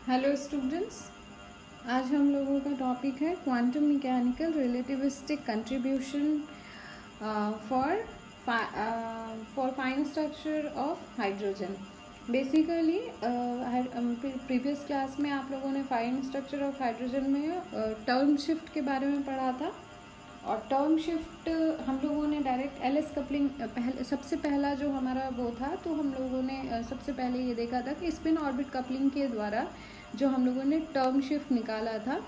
Hello students, आज हम लोगों का टॉपिक है quantum mechanical relativistic contribution for fine structure of hydrogen. Basically previous class में आप लोगों ने फाइन स्ट्रक्चर ऑफ हाइड्रोजन में टर्म शिफ्ट के बारे में पढ़ा था। और टर्म शिफ्ट हम लोगों ने डायरेक्ट एलएस कपलिंग सबसे पहला जो हमारा वो था, तो हम लोगों ने सबसे पहले ये देखा था कि स्पिन ऑर्बिट कपलिंग के द्वारा जो हम लोगों ने टर्म शिफ्ट निकाला था।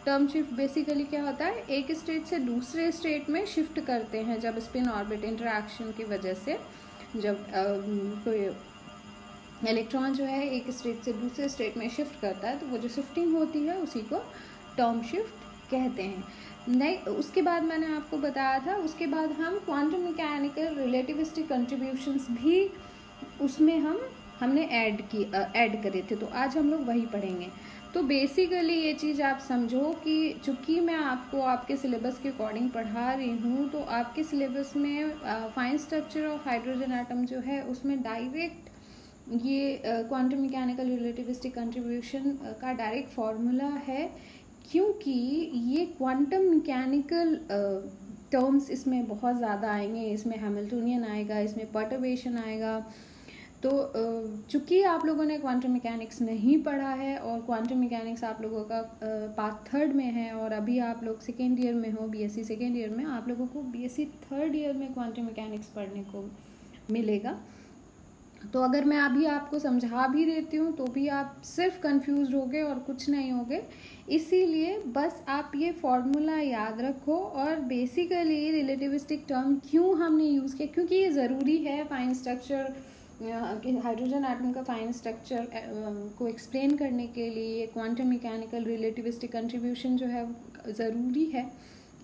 टर्म शिफ्ट बेसिकली क्या होता है, एक स्टेट से दूसरे स्टेट में शिफ्ट करते हैं जब स्पिन ऑर्बिट इंटरेक्शन की वजह से जब कोई इलेक्ट्रॉन जो है एक स्टेट से दूसरे स्टेट में शिफ्ट करता है, तो वो जो शिफ्टिंग होती है उसी को टर्म शिफ्ट कहते हैं। नहीं, उसके बाद मैंने आपको बताया था, उसके बाद हम क्वांटम मैकेनिकल रिलेटिविस्टिक कंट्रीब्यूशंस भी उसमें हमने ऐड करे थे, तो आज हम लोग वही पढ़ेंगे। तो बेसिकली ये चीज़ आप समझो कि चूँकि मैं आपको आपके सिलेबस के अकॉर्डिंग पढ़ा रही हूँ, तो आपके सिलेबस में fine structure of hydrogen atom जो है उसमें डायरेक्ट ये क्वांटम मैकेनिकल रिलेटिविस्टिक कंट्रीब्यूशन का डायरेक्ट फॉर्मूला है, क्योंकि ये क्वांटम मैकेनिकल टर्म्स इसमें बहुत ज़्यादा आएंगे। इसमें हैमिल्टोनियन आएगा, इसमें पर्टर्बेशन आएगा। तो चूँकि आप लोगों ने क्वांटम मैकेनिक्स नहीं पढ़ा है और क्वांटम मैकेनिक्स आप लोगों का पार्ट थर्ड में है और अभी आप लोग सेकेंड ईयर में हो, बीएससी सेकेंड ईयर में, आप लोगों को बीएससी थर्ड ईयर में क्वांटम मैकेनिक्स पढ़ने को मिलेगा। तो अगर मैं अभी आपको समझा भी देती हूँ तो भी आप सिर्फ कंफ्यूज होगे और कुछ नहीं होगे। इसीलिए बस आप ये फॉर्मूला याद रखो। और बेसिकली रिलेटिविस्टिक टर्म क्यों हमने यूज़ किया, क्योंकि ये ज़रूरी है फाइन स्ट्रक्चर, हाइड्रोजन एटम का फाइन स्ट्रक्चर को एक्सप्लेन करने के लिए क्वांटम मैकेनिकल रिलेटिविस्टिक कंट्रीब्यूशन जो है ज़रूरी है।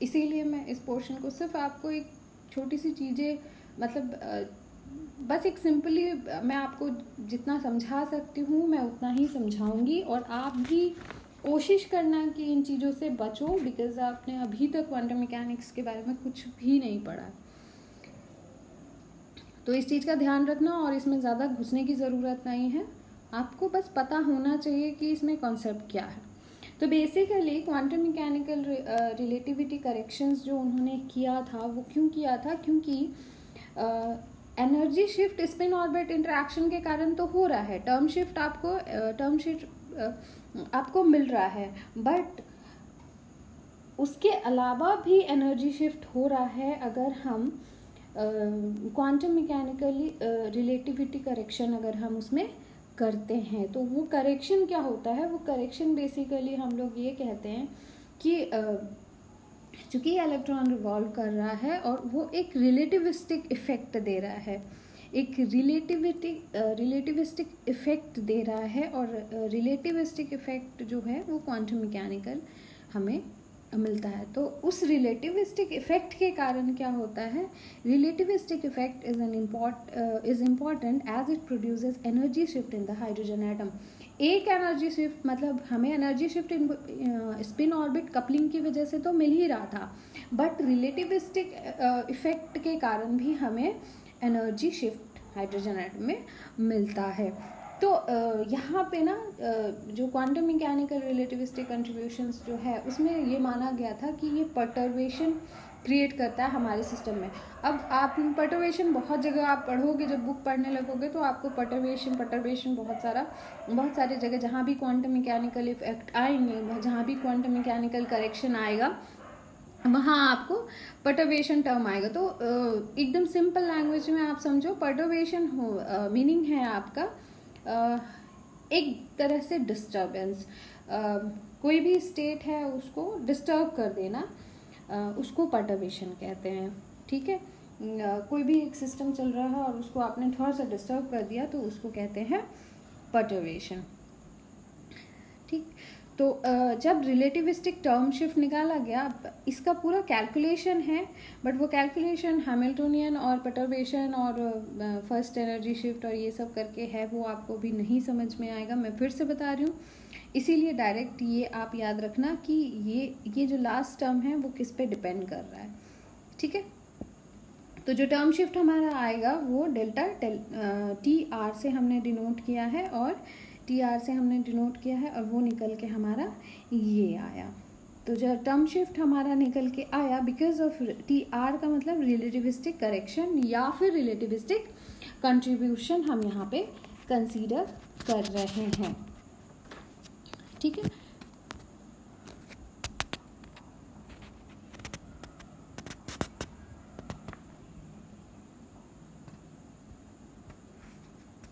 इसीलिए मैं इस पोर्शन को सिर्फ आपको एक छोटी सी चीज़ें, मतलब बस एक सिंपली मैं आपको जितना समझा सकती हूँ मैं उतना ही समझाऊंगी। और आप भी कोशिश करना कि इन चीज़ों से बचो, बिकॉज आपने अभी तक क्वांटम मैकेनिक्स के बारे में कुछ भी नहीं पढ़ा। तो इस चीज़ का ध्यान रखना और इसमें ज़्यादा घुसने की ज़रूरत नहीं है, आपको बस पता होना चाहिए कि इसमें कॉन्सेप्ट क्या है। तो basically quantum mechanical relativity corrections जो उन्होंने किया था वो क्यों किया था, क्योंकि energy shift spin orbit interaction के कारण तो हो रहा है, टर्म शिफ्ट आपको मिल रहा है, बट उसके अलावा भी एनर्जी शिफ्ट हो रहा है अगर हम क्वांटम मैकेनिकली रिलेटिविटी करेक्शन अगर हम उसमें करते हैं। तो वो करेक्शन क्या होता है, वो करेक्शन बेसिकली हम लोग ये कहते हैं कि चूँकि इलेक्ट्रॉन रिवॉल्व कर रहा है और वो एक रिलेटिविस्टिक इफेक्ट दे रहा है, एक रिलेटिविस्टिक इफेक्ट दे रहा है, और रिलेटिविस्टिक इफेक्ट जो है वो क्वांटम मैकेनिकल हमें मिलता है। तो उस रिलेटिविस्टिक इफेक्ट के कारण क्या होता है, relativistic effect is important as it produces energy shift in the hydrogen atom. एक एनर्जी शिफ्ट, मतलब हमें energy shift spin orbit coupling की वजह से तो मिल ही रहा था, बट रिलेटिविस्टिक इफेक्ट के कारण भी हमें एनर्जी शिफ्ट हाइड्रोजन एटम में मिलता है। तो यहाँ पे ना जो क्वांटम मैकेनिकल रिलेटिविस्टिक कंट्रीब्यूशंस जो है उसमें ये माना गया था कि ये पर्टर्बेशन क्रिएट करता है हमारे सिस्टम में। अब आप पर्टर्बेशन बहुत जगह आप पढ़ोगे, जब बुक पढ़ने लगोगे तो आपको पर्टर्बेशन बहुत सारे जगह जहाँ भी क्वांटम मैकेनिकल इफेक्ट आएंगे, जहाँ भी क्वांटम मैकेनिकल करेक्शन आएगा, वहाँ आपको पर्टर्बेशन टर्म आएगा। तो एकदम सिंपल लैंग्वेज में आप समझो, पर्टर्बेशन मीनिंग है आपका एक तरह से डिस्टर्बेंस, कोई भी स्टेट है उसको डिस्टर्ब कर देना, उसको पर्टर्बेशन कहते हैं। ठीक है, कोई भी एक सिस्टम चल रहा है और उसको आपने थोड़ा सा डिस्टर्ब कर दिया तो उसको कहते हैं पर्टर्बेशन। ठीक, तो जब रिलेटिविस्टिक टर्म शिफ्ट निकाला गया, इसका पूरा कैलकुलेशन है, बट वो कैलकुलेशन हैमिल्टोनियन और पर्टर्बेशन और फर्स्ट एनर्जी शिफ्ट और ये सब करके है, वो आपको भी नहीं समझ में आएगा, मैं फिर से बता रही हूँ। इसीलिए डायरेक्ट ये आप याद रखना कि ये जो लास्ट टर्म है वो किस पे डिपेंड कर रहा है। ठीक है, तो जो टर्म शिफ्ट हमारा आएगा वो डेल्टा टी आर से हमने डिनोट किया है, और टी आर से हमने डिनोट किया है और वो निकल के हमारा ये आया। तो जो टर्म शिफ्ट हमारा निकल के आया बिकॉज ऑफ टी आर का मतलब रिलेटिविस्टिक करेक्शन या फिर रिलेटिविस्टिक कंट्रीब्यूशन हम यहाँ पे कंसीडर कर रहे हैं। ठीक है,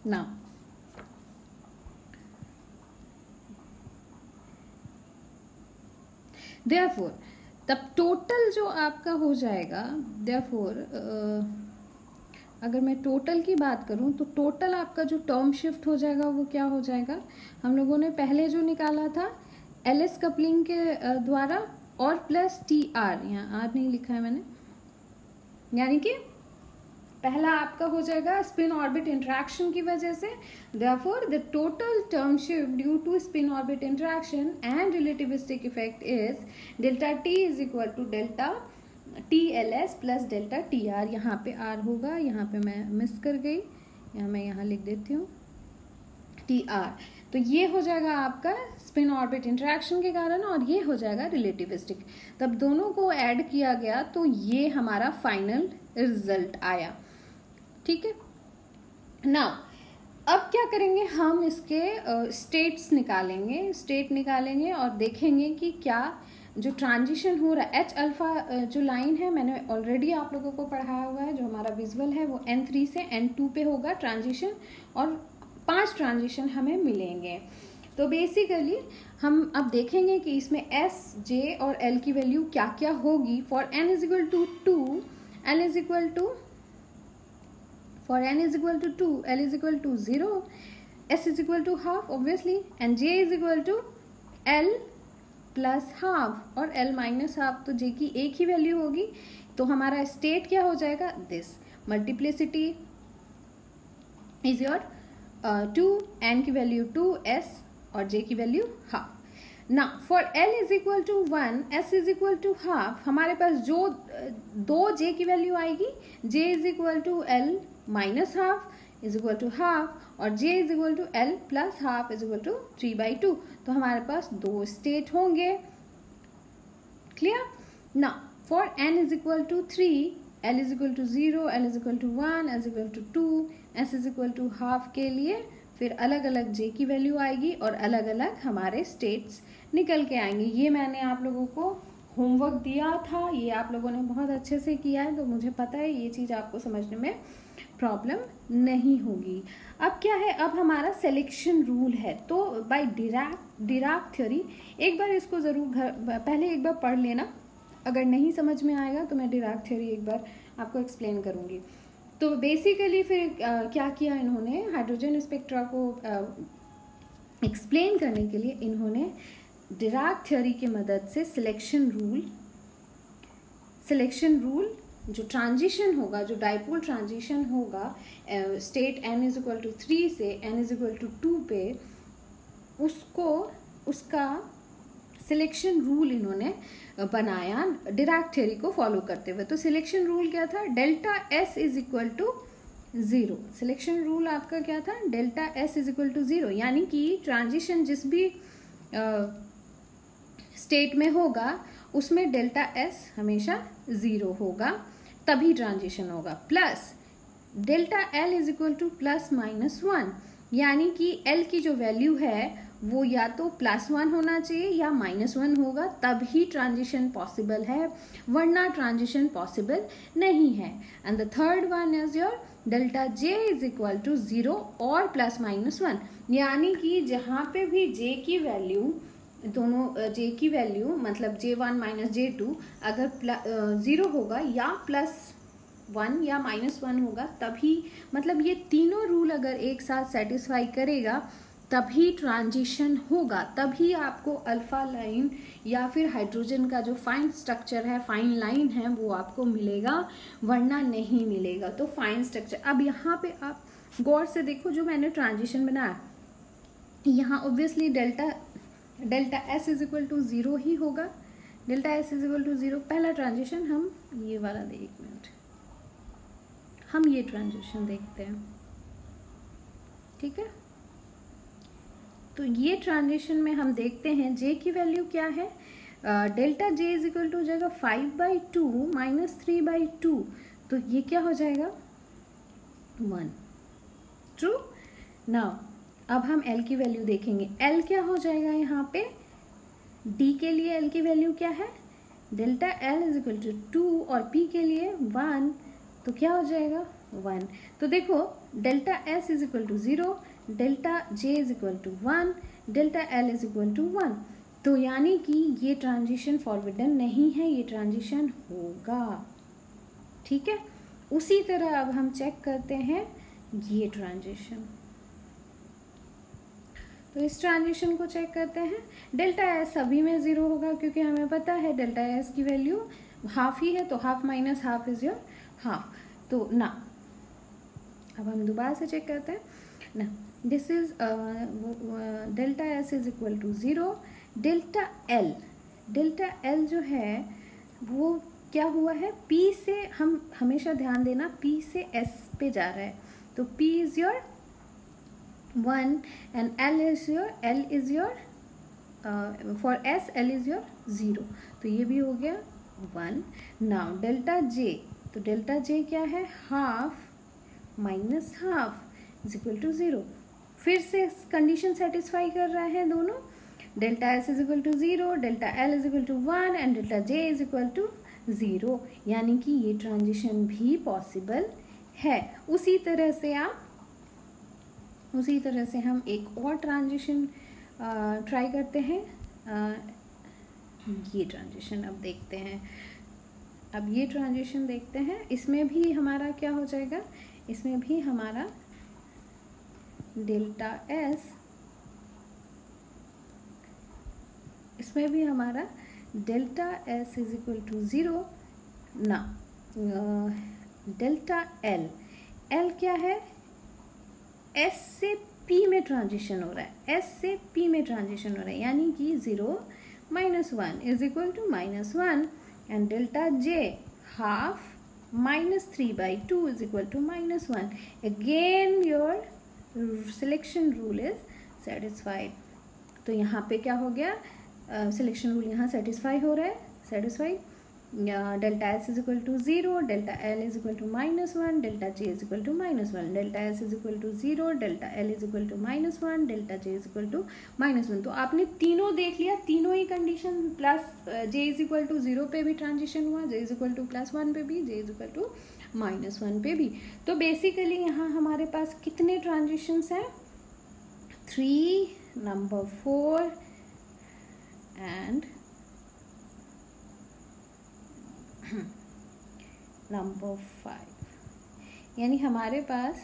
ना देयरफॉर तब टोटल जो आपका हो जाएगा, देयरफॉर अगर मैं टोटल की बात करूं तो टोटल आपका जो टर्म शिफ्ट हो जाएगा वो क्या हो जाएगा, हम लोगों ने पहले जो निकाला था एलिस कपलिंग के द्वारा और प्लस टी आर, यहाँ आर नहीं लिखा है मैंने, यानी कि पहला आपका हो जाएगा स्पिन ऑर्बिट इंटरेक्शन की वजह से, therefore the total term shift due to spin orbit interaction and relativistic effect is delta t is equal to delta TLS plus delta TR। यहाँ पे R होगा, यहाँ पे मैं मिस कर गई, यहाँ मैं यहाँ लिख देती हूँ TR। तो ये हो जाएगा आपका स्पिन ऑर्बिट इंटरेक्शन के कारण और ये हो जाएगा रिलेटिविस्टिक। तब दोनों को ऐड किया गया तो ये हमारा फाइनल रिजल्ट आया। ठीक है, नाउ अब क्या करेंगे, हम इसके स्टेट्स निकालेंगे, स्टेट निकालेंगे और देखेंगे कि क्या जो ट्रांजिशन हो रहा है एच अल्फा जो लाइन है मैंने ऑलरेडी आप लोगों को पढ़ाया हुआ है, जो हमारा विजुअल है वो N3 से N2 पे होगा ट्रांजिशन और 5 ट्रांजिशन हमें मिलेंगे। तो बेसिकली हम अब देखेंगे कि इसमें S, J और L की वैल्यू क्या क्या होगी। For N is equal to 2, L is equal to for n is equal to 2, L is equal to 0, S is equal to half obviously and J is equal to L plus half और L minus half, तो J की एक ही value होगी। तो हमारा state क्या हो जाएगा, this multiplicity is your 2, n की वैल्यू 2, S और J की वैल्यू हाफ। ना for L is equal to 1, S is equal to half, हमारे पास जो दो J की वैल्यू आएगी, J is equal to L minus half is equal to half और J is equal to L plus half is equal to 3/2। तो हमारे पास दो स्टेट होंगे। क्लियर ना, for n is equal to 3, L is equal to 0, L is equal to 1, S is equal to 2, S is equal to half के लिए फिर अलग अलग J की वैल्यू आएगी और अलग अलग हमारे स्टेट्स निकल के आएंगे। ये मैंने आप लोगों को होमवर्क दिया था, ये आप लोगों ने बहुत अच्छे से किया है, तो मुझे पता है ये चीज़ आपको समझने में प्रॉब्लम नहीं होगी। अब क्या है, अब हमारा सिलेक्शन रूल है। तो बाय डिराक थ्योरी, एक बार इसको ज़रूर पहले एक बार पढ़ लेना, अगर नहीं समझ में आएगा तो मैं डिराक थ्योरी एक बार आपको एक्सप्लेन करूँगी। तो बेसिकली फिर क्या किया इन्होंने, हाइड्रोजन स्पेक्ट्रा को एक्सप्लेन करने के लिए इन्होंने डिराक थ्योरी की मदद से सिलेक्शन रूल जो ट्रांजिशन होगा, जो डाइपोल ट्रांजिशन होगा state n is equal to 3 से n इज इक्वल टू 2 पे, उसका सिलेक्शन रूल इन्होंने बनाया डिराक थ्योरी को फॉलो करते हुए। तो सिलेक्शन रूल क्या था, delta S is equal to 0। Selection rule आपका क्या था, delta S is equal to 0, यानी कि ट्रांजिशन जिस भी स्टेट में होगा उसमें डेल्टा S हमेशा 0 होगा, तभी ट्रांजिशन होगा। Plus delta L is equal two plus minus 1, यानी कि L की जो वैल्यू है वो या तो +1 होना चाहिए या -1 होगा, तभी ट्रांजिशन पॉसिबल है, वरना ट्रांजिशन पॉसिबल नहीं है। And the third one is your delta J is equal to 0 और +-1, यानी कि जहाँ पे भी J की वैल्यू, दोनों J की वैल्यू मतलब J1 - J2 अगर 0 होगा या +1 या -1 होगा, तभी मतलब ये तीनों रूल अगर एक साथ सेटिस्फाई करेगा तभी ट्रांजिशन होगा, तभी आपको अल्फा लाइन या फिर हाइड्रोजन का जो फाइन स्ट्रक्चर है, फाइन लाइन है, वो आपको मिलेगा, वरना नहीं मिलेगा। तो फाइन स्ट्रक्चर, अब यहाँ पे आप गौर से देखो, जो मैंने ट्रांजिशन बनाया यहाँ obviously delta S is equal to 0 ही होगा, delta S is equal to 0। पहला ट्रांजिशन हम ये वाला एक मिनट, हम ये ट्रांजिशन देखते हैं, ठीक है। तो ये ट्रांजिशन में हम देखते हैं जे की वैल्यू क्या है, delta J is equal to हो जाएगा 5/2 माइनस 3/2, तो ये क्या हो जाएगा 1। ट्रू। नाउ अब हम एल की वैल्यू देखेंगे, एल क्या हो जाएगा यहाँ पे, डी के लिए एल की वैल्यू क्या है, delta L is equal to 2 और पी के लिए 1, तो क्या हो जाएगा 1। तो देखो delta S is equal to 0, delta J is equal to 1, delta L is equal to 1, तो यानी कि ये ट्रांजिशन फॉरवर्डन नहीं है, ये ट्रांजिशन होगा। ठीक है, उसी तरह अब हम चेक करते हैं ये ट्रांजिशन, तो इस ट्रांजिशन को चेक करते हैं। डेल्टा एस सभी में 0 होगा क्योंकि हमें पता है डेल्टा एस की वैल्यू हाफ ही है, तो half minus half is your half. तो ना अब हम दोबारा से चेक करते हैं ना, this is delta S is equal to 0, delta L जो है वो क्या हुआ है, P से, हम हमेशा ध्यान देना P से S पे जा रहा है, तो P is your 1 and L is your for S L is your 0, तो ये भी हो गया 1। नाउ डेल्टा J, तो डेल्टा J क्या है, half minus half is equal to 0, फिर से कंडीशन सेटिस्फाई कर रहा है दोनों, delta S is equal to 0, delta L is equal to 1 and delta J is equal to 0, यानी कि ये ट्रांजिशन भी पॉसिबल है। उसी तरह से हम एक और ट्रांजिशन ट्राई करते हैं, ये ट्रांजिशन अब देखते हैं। अब ये ट्रांजिशन देखते हैं, इसमें भी हमारा क्या हो जाएगा, इसमें भी हमारा डेल्टा एस, इसमें भी हमारा delta S is equal to 0 ना, डेल्टा एल क्या है, S से P में ट्रांजिशन हो रहा है, S से P में ट्रांजिशन हो रहा है, यानी कि 0 minus 1 is equal to -1 and delta J half minus 3/2 is equal to -1। Again your selection rule is satisfied, तो यहाँ पे क्या हो गया, सिलेक्शन रूल यहाँ सेटिस्फाई हो रहा है, satisfy, delta S is equal to 0, delta L is equal to -1, delta J is equal to -1, delta S is equal to 0, delta L is equal to -1, delta J is equal to -1। तो आपने तीनों देख लिया, तीनों ही condition, plus J is equal to 0 पे भी transition हुआ, जे इज इक्वल टू +1 पे भी, जे इज इक्वल टू -1 पे भी। तो बेसिकली यहाँ हमारे पास कितने ट्रांजिशंस हैं, 3, नंबर 4 एंड नंबर 5, यानी हमारे पास,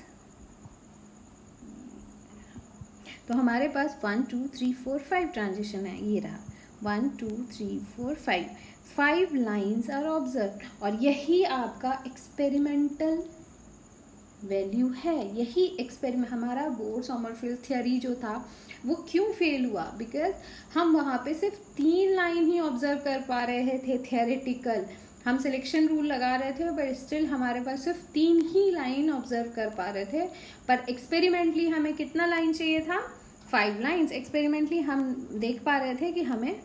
तो हमारे पास 1 2 3 4 5 ट्रांजिशन है, ये रहा 1 2 3 4 5 लाइन्स आर ऑब्जर्व, और यही आपका एक्सपेरिमेंटल वैल्यू है, यही एक्सपेरिमेंट, हमारा बोर्ड सोमरफेल्ड थ्योरी जो था वो क्यों फेल हुआ, बिकॉज हम वहाँ पे सिर्फ 3 लाइन ही ऑब्जर्व कर पा रहे थे थियोरेटिकल, हम सिलेक्शन रूल लगा रहे थे बट स्टिल हमारे पास सिर्फ 3 ही लाइन ऑब्जर्व कर पा रहे थे, पर एक्सपेरिमेंटली हमें कितना लाइन चाहिए था, 5 लाइन्स, एक्सपेरिमेंटली हम देख पा रहे थे कि हमें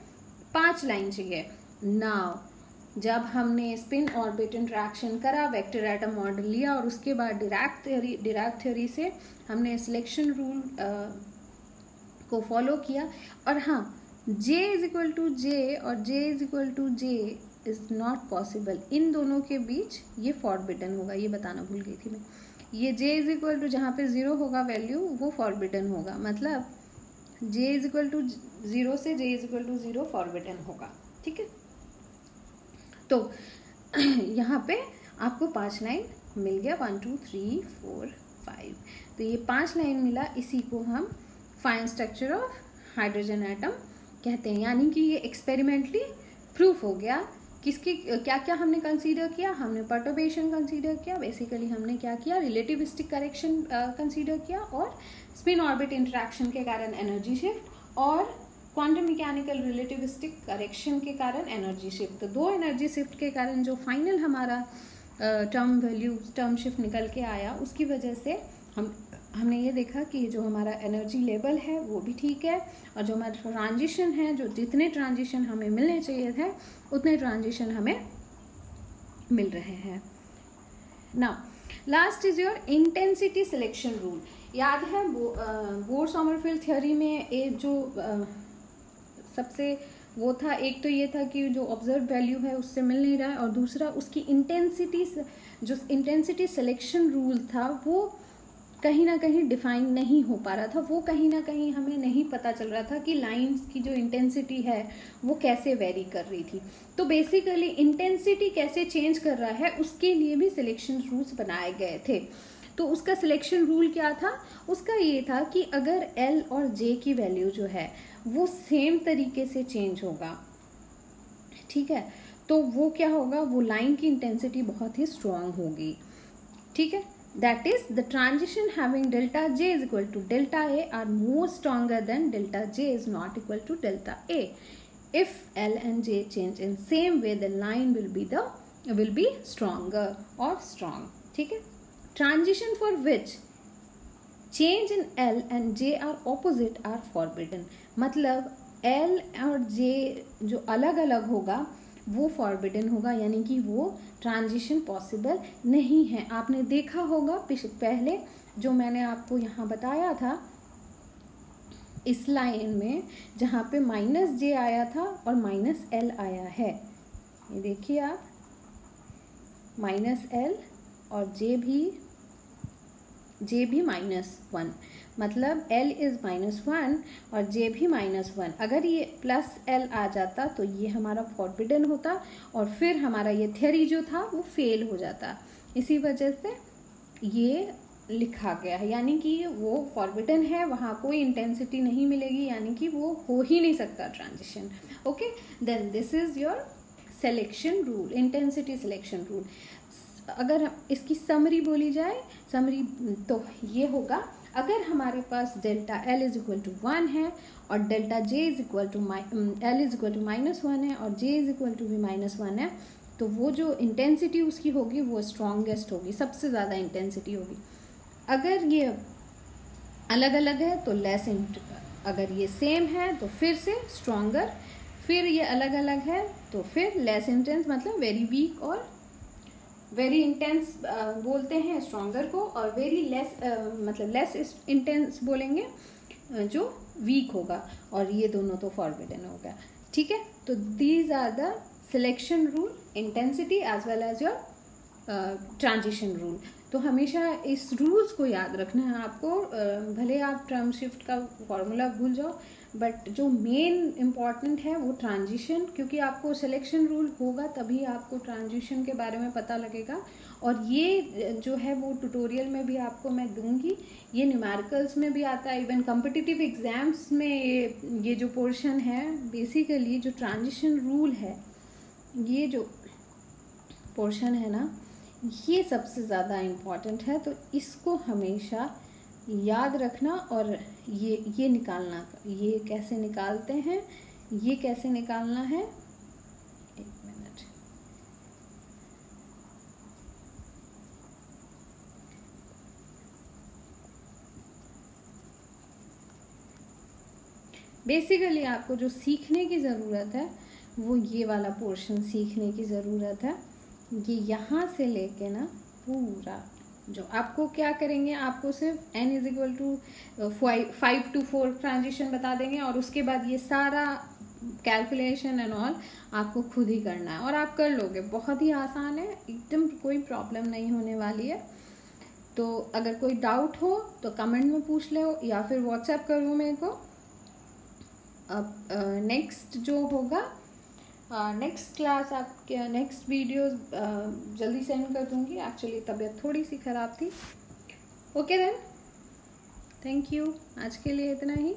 5 लाइन चाहिए। नाउ जब हमने स्पिन ऑर्बिट इंटरेक्शन करा, वेक्टर एटम मॉडल लिया और उसके बाद डिराक थ्योरी से हमने सिलेक्शन रूल को फॉलो किया, और हाँ J is equal to J और J is equal to J is not possible, इन दोनों के बीच ये फॉरबिडन होगा, ये बताना भूल गई थी मैं, ये J इज इक्वल टू जहाँ पे 0 होगा वैल्यू वो फॉरबिडन होगा, मतलब J इज इक्वल टू 0 से J is equal to 0 forbidden होगा। ठीक है, तो यहाँ पे आपको 5 लाइन मिल गया, 1 2 3 4 5, तो ये 5 लाइन मिला, इसी को हम fine structure of hydrogen atom कहते हैं, यानी कि ये एक्सपेरिमेंटली प्रूफ हो गया। किसकी क्या क्या हमने कंसीडर किया, हमने परटर्बेशन कंसीडर किया, बेसिकली हमने क्या किया, रिलेटिविस्टिक करेक्शन कंसीडर किया, और स्पिन ऑर्बिट इंटरेक्शन के कारण एनर्जी शिफ्ट, और क्वांटम मैकेनिकल रिलेटिविस्टिक करेक्शन के कारण एनर्जी शिफ्ट। तो 2 एनर्जी शिफ्ट के कारण जो फाइनल हमारा टर्म शिफ्ट निकल के आया, उसकी वजह से हमने ये देखा कि जो हमारा एनर्जी लेवल है वो भी ठीक है, और जो हमारा ट्रांजिशन है, जो जितने ट्रांजिशन हमें मिलने चाहिए थे उतने ट्रांजिशन हमें मिल रहे हैं। Now last is your intensity selection rule. याद है बोर-सोमरफेल्ड थ्योरी में एक जो सबसे वो था, एक तो ये था कि जो ऑब्जर्व वैल्यू है उससे मिल नहीं रहा है, और दूसरा उसकी इंटेंसिटी, जो इंटेंसिटी सिलेक्शन रूल था वो कहीं ना कहीं डिफाइन नहीं हो पा रहा था, वो कहीं ना कहीं हमें नहीं पता चल रहा था कि लाइंस की जो इंटेंसिटी है वो कैसे वेरी कर रही थी। तो बेसिकली इंटेंसिटी कैसे चेंज कर रहा है उसके लिए भी सिलेक्शन रूल्स बनाए गए थे। तो उसका सिलेक्शन रूल क्या था? उसका ये था कि अगर एल और जे की वैल्यू जो है वो सेम तरीके से चेंज होगा, ठीक है, तो वो क्या होगा, वो लाइन की इंटेंसिटी बहुत ही स्ट्रांग होगी, ठीक है। That is, the transition having delta J is equal to delta A are more stronger than delta J is not equal to delta A. If L and J change in same way, the line will be stronger or strong. ठीक है? Transition for which change in L and J are opposite are forbidden. मतलब L और J जो अलग अलग होगा वो forbidden होगा, यानी कि वो ट्रांजिशन पॉसिबल नहीं है। आपने देखा होगा पहले जो मैंने आपको यहाँ बताया था इस लाइन में, जहाँ पे -j आया था और -l आया है, ये देखिए आप, -l और j भी -1, मतलब L इज -1 और J भी -1। अगर ये +L आ जाता तो ये हमारा फॉरबिडन होता और फिर हमारा ये थ्योरी जो था वो फेल हो जाता। इसी वजह से ये लिखा गया है, यानी कि वो फॉरबिडन है, वहाँ कोई इंटेंसिटी नहीं मिलेगी, यानी कि वो हो ही नहीं सकता transition. Okay, then this is your selection rule, intensity selection rule. अगर इसकी समरी बोली जाए, समरी तो ये होगा, अगर हमारे पास delta L is equal to 1 है और delta J is equal to L is equal to -1 है और J इज इक्वल टू भी -1 है, तो वो जो इंटेंसिटी उसकी होगी वो स्ट्रॉन्गेस्ट होगी, सबसे ज़्यादा इंटेंसिटी होगी। अगर ये अलग अलग है तो लेस, अगर ये सेम है तो फिर से स्ट्रॉन्गर, फिर ये अलग अलग है तो फिर लेस इंटेंस, मतलब वेरी वीक और वेरी इंटेंस बोलते हैं स्ट्रॉन्गर को, और वेरी लेस मतलब लेस इंटेंस बोलेंगे जो वीक होगा, और ये दोनों तो फॉरबिडन होगा, ठीक है। तो these are the selection rule, intensity as well as your transition rule. तो हमेशा इस रूल्स को याद रखना है आपको, भले आप टर्म शिफ्ट का फॉर्मूला भूल जाओ, बट जो मेन इम्पॉर्टेंट है वो ट्रांजिशन, क्योंकि आपको सिलेक्शन रूल होगा तभी आपको ट्रांजिशन के बारे में पता लगेगा। और ये जो है वो ट्यूटोरियल में भी आपको मैं दूंगी, ये न्यूमेरिकल्स में भी आता है, इवन कॉम्पिटिटिव एग्जाम्स में ये जो पोर्शन है, बेसिकली जो ट्रांजिशन रूल है, ये जो पोर्शन है ना, ये सबसे ज़्यादा इम्पॉर्टेंट है। तो इसको हमेशा याद रखना, और ये निकालना, ये कैसे निकालते हैं, ये कैसे निकालना है, एक मिनट, बेसिकली आपको जो सीखने की ज़रूरत है वो ये वाला पोर्शन सीखने की ज़रूरत है। ये यहाँ से लेके ना पूरा जो आपको क्या करेंगे, आपको सिर्फ n is equal to 5 to 4 transition बता देंगे, और उसके बाद ये सारा कैलकुलेशन एंड ऑल आपको खुद ही करना है, और आप कर लोगे, बहुत ही आसान है, एकदम कोई प्रॉब्लम नहीं होने वाली है। तो अगर कोई डाउट हो तो कमेंट में पूछ लो या फिर व्हाट्सएप करो मेरे को। अब नेक्स्ट जो होगा, नेक्स्ट क्लास आपके नेक्स्ट वीडियो जल्दी सेंड कर दूंगी, एक्चुअली तबीयत थोड़ी सी ख़राब थी। ओके देन, थैंक यू, आज के लिए इतना ही।